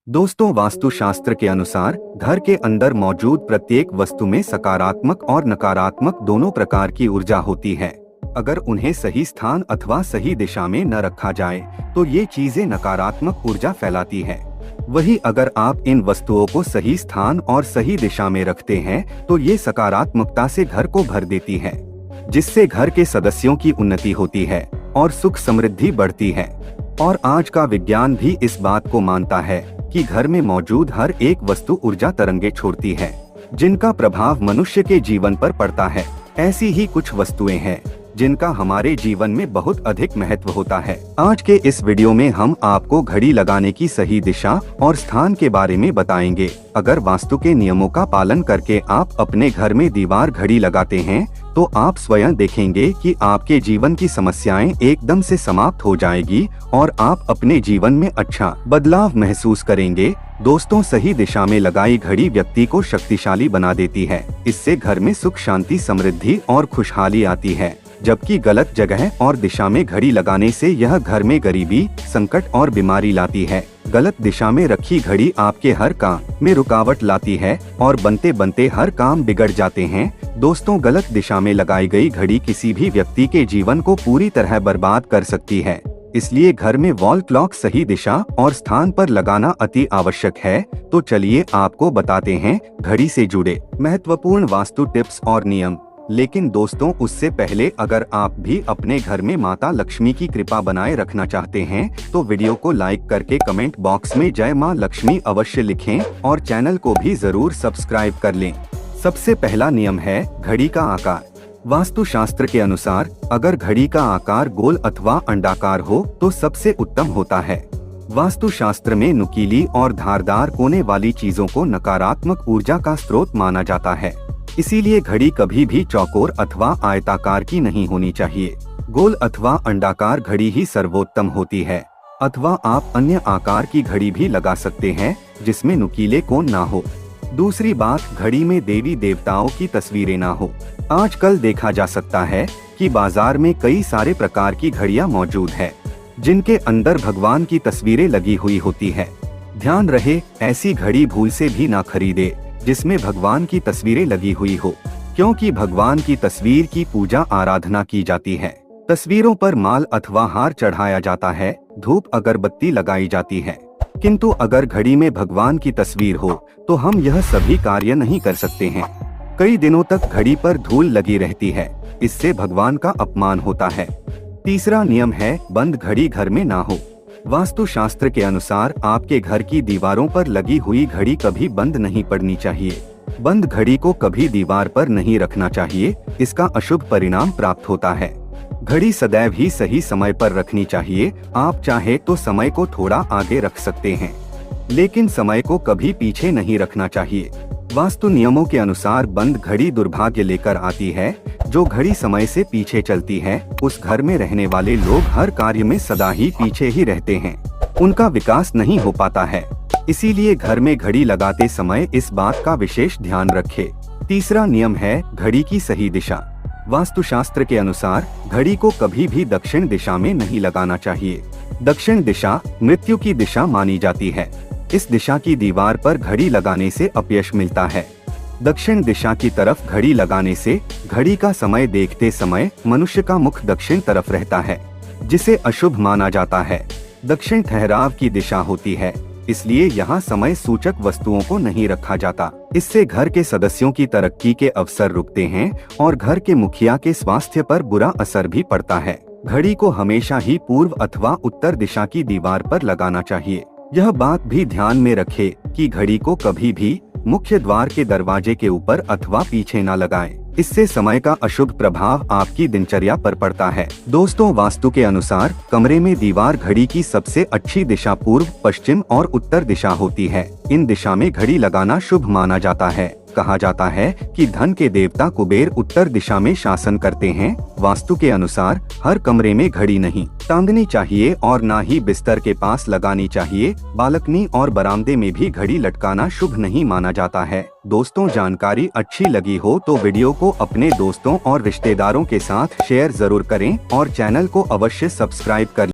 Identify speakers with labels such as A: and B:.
A: दोस्तों, वास्तुशास्त्र के अनुसार घर के अंदर मौजूद प्रत्येक वस्तु में सकारात्मक और नकारात्मक दोनों प्रकार की ऊर्जा होती है। अगर उन्हें सही स्थान अथवा सही दिशा में न रखा जाए तो ये चीजें नकारात्मक ऊर्जा फैलाती है। वहीं अगर आप इन वस्तुओं को सही स्थान और सही दिशा में रखते हैं तो ये सकारात्मकता से घर को भर देती है, जिससे घर के सदस्यों की उन्नति होती है और सुख समृद्धि बढ़ती है। और आज का विज्ञान भी इस बात को मानता है कि घर में मौजूद हर एक वस्तु ऊर्जा तरंगे छोड़ती है, जिनका प्रभाव मनुष्य के जीवन पर पड़ता है। ऐसी ही कुछ वस्तुएं हैं जिनका हमारे जीवन में बहुत अधिक महत्व होता है। आज के इस वीडियो में हम आपको घड़ी लगाने की सही दिशा और स्थान के बारे में बताएंगे। अगर वास्तु के नियमों का पालन करके आप अपने घर में दीवार घड़ी लगाते हैं तो आप स्वयं देखेंगे कि आपके जीवन की समस्याएं एकदम से समाप्त हो जाएगी और आप अपने जीवन में अच्छा बदलाव महसूस करेंगे। दोस्तों, सही दिशा में लगाई घड़ी व्यक्ति को शक्तिशाली बना देती है। इससे घर में सुख, शांति, समृद्धि और खुशहाली आती है। जबकि गलत जगह और दिशा में घड़ी लगाने से यह घर में गरीबी, संकट और बीमारी लाती है। गलत दिशा में रखी घड़ी आपके हर काम में रुकावट लाती है और बनते बनते हर काम बिगड़ जाते हैं। दोस्तों, गलत दिशा में लगाई गई घड़ी किसी भी व्यक्ति के जीवन को पूरी तरह बर्बाद कर सकती है। इसलिए घर में वॉल क्लॉक सही दिशा और स्थान पर लगाना अति आवश्यक है। तो चलिए आपको बताते हैं घड़ी से जुड़े महत्वपूर्ण वास्तु टिप्स और नियम। लेकिन दोस्तों, उससे पहले अगर आप भी अपने घर में माता लक्ष्मी की कृपा बनाए रखना चाहते हैं तो वीडियो को लाइक करके कमेंट बॉक्स में जय मां लक्ष्मी अवश्य लिखें और चैनल को भी जरूर सब्सक्राइब कर लें। सबसे पहला नियम है घड़ी का आकार। वास्तुशास्त्र के अनुसार अगर घड़ी का आकार गोल अथवा अंडाकार हो तो सबसे उत्तम होता है। वास्तुशास्त्र में नुकीली और धारदार कोने वाली चीजों को नकारात्मक ऊर्जा का स्रोत माना जाता है। इसीलिए घड़ी कभी भी चौकोर अथवा आयताकार की नहीं होनी चाहिए। गोल अथवा अंडाकार घड़ी ही सर्वोत्तम होती है। अथवा आप अन्य आकार की घड़ी भी लगा सकते हैं जिसमें नुकीले कोण ना हो। दूसरी बात, घड़ी में देवी देवताओं की तस्वीरें ना हो। आजकल देखा जा सकता है कि बाजार में कई सारे प्रकार की घड़ियां मौजूद है जिनके अंदर भगवान की तस्वीरें लगी हुई होती है। ध्यान रहे, ऐसी घड़ी भूल से भी ना खरीदे जिसमें भगवान की तस्वीरें लगी हुई हो, क्योंकि भगवान की तस्वीर की पूजा आराधना की जाती है। तस्वीरों पर माल अथवा हार चढ़ाया जाता है, धूप अगरबत्ती लगाई जाती है। किंतु अगर घड़ी में भगवान की तस्वीर हो तो हम यह सभी कार्य नहीं कर सकते हैं। कई दिनों तक घड़ी पर धूल लगी रहती है, इससे भगवान का अपमान होता है। तीसरा नियम है बंद घड़ी घर में ना हो। वास्तुशास्त्र के अनुसार आपके घर की दीवारों पर लगी हुई घड़ी कभी बंद नहीं पड़नी चाहिए। बंद घड़ी को कभी दीवार पर नहीं रखना चाहिए, इसका अशुभ परिणाम प्राप्त होता है। घड़ी सदैव ही सही समय पर रखनी चाहिए। आप चाहे तो समय को थोड़ा आगे रख सकते हैं, लेकिन समय को कभी पीछे नहीं रखना चाहिए। वास्तु नियमों के अनुसार बंद घड़ी दुर्भाग्य लेकर आती है। जो घड़ी समय से पीछे चलती है उस घर में रहने वाले लोग हर कार्य में सदा ही पीछे ही रहते हैं, उनका विकास नहीं हो पाता है। इसीलिए घर में घड़ी लगाते समय इस बात का विशेष ध्यान रखें। तीसरा नियम है घड़ी की सही दिशा। वास्तुशास्त्र के अनुसार घड़ी को कभी भी दक्षिण दिशा में नहीं लगाना चाहिए। दक्षिण दिशा मृत्यु की दिशा मानी जाती है। इस दिशा की दीवार पर घड़ी लगाने से अपयश मिलता है। दक्षिण दिशा की तरफ घड़ी लगाने से घड़ी का समय देखते समय मनुष्य का मुख दक्षिण तरफ रहता है, जिसे अशुभ माना जाता है। दक्षिण ठहराव की दिशा होती है, इसलिए यहाँ समय सूचक वस्तुओं को नहीं रखा जाता। इससे घर के सदस्यों की तरक्की के अवसर रुकते हैं और घर के मुखिया के स्वास्थ्य पर बुरा असर भी पड़ता है। घड़ी को हमेशा ही पूर्व अथवा उत्तर दिशा की दीवार पर लगाना चाहिए। यह बात भी ध्यान में रखें कि घड़ी को कभी भी मुख्य द्वार के दरवाजे के ऊपर अथवा पीछे न लगाएं। इससे समय का अशुभ प्रभाव आपकी दिनचर्या पर पड़ता है। दोस्तों, वास्तु के अनुसार कमरे में दीवार घड़ी की सबसे अच्छी दिशा पूर्व, पश्चिम और उत्तर दिशा होती है। इन दिशा में घड़ी लगाना शुभ माना जाता है। कहा जाता है कि धन के देवता कुबेर उत्तर दिशा में शासन करते हैं। वास्तु के अनुसार हर कमरे में घड़ी नहीं टांगनी चाहिए और ना ही बिस्तर के पास लगानी चाहिए। बालकनी और बरामदे में भी घड़ी लटकाना शुभ नहीं माना जाता है। दोस्तों, जानकारी अच्छी लगी हो तो वीडियो को अपने दोस्तों और रिश्तेदारों के साथ शेयर जरूर करें और चैनल को अवश्य सब्सक्राइब कर